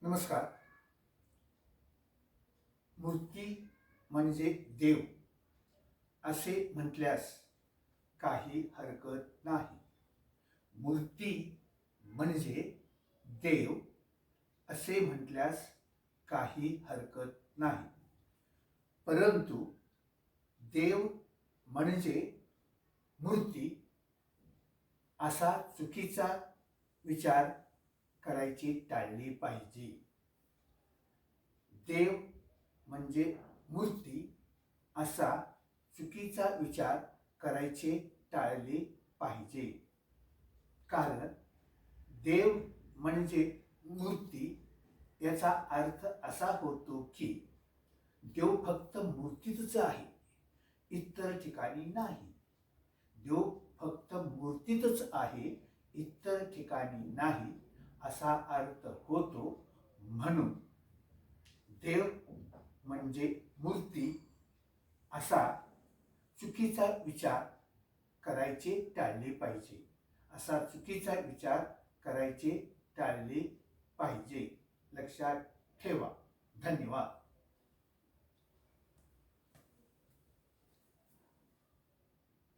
नमस्कार. मूर्ती म्हणजे देव असे म्हटल्यास काही हरकत नाही. मूर्ती म्हणजे देव असे म्हटल्यास काही हरकत नाही. परंतु देव म्हणजे मूर्ती असा चुकीचा विचार करायची टाळली पाहिजे. देव म्हणजे मूर्ती असा चुकीचा विचार करायचे टाळले पाहिजे. कारण देव म्हणजे मूर्ती याचा अर्थ असा होतो की देव फक्त मूर्तीतच आहे, इतर ठिकाणी नाही. देव फक्त मूर्तीतच आहे, इतर ठिकाणी नाही असा अर्थ होतो. म्हणून देव म्हणजे मूर्ती असा चुकीचा विचार करायचे टाळले पाहिजे. असा चुकीचा विचार करायचे टाळले पाहिजे. लक्षात ठेवा. धन्यवाद.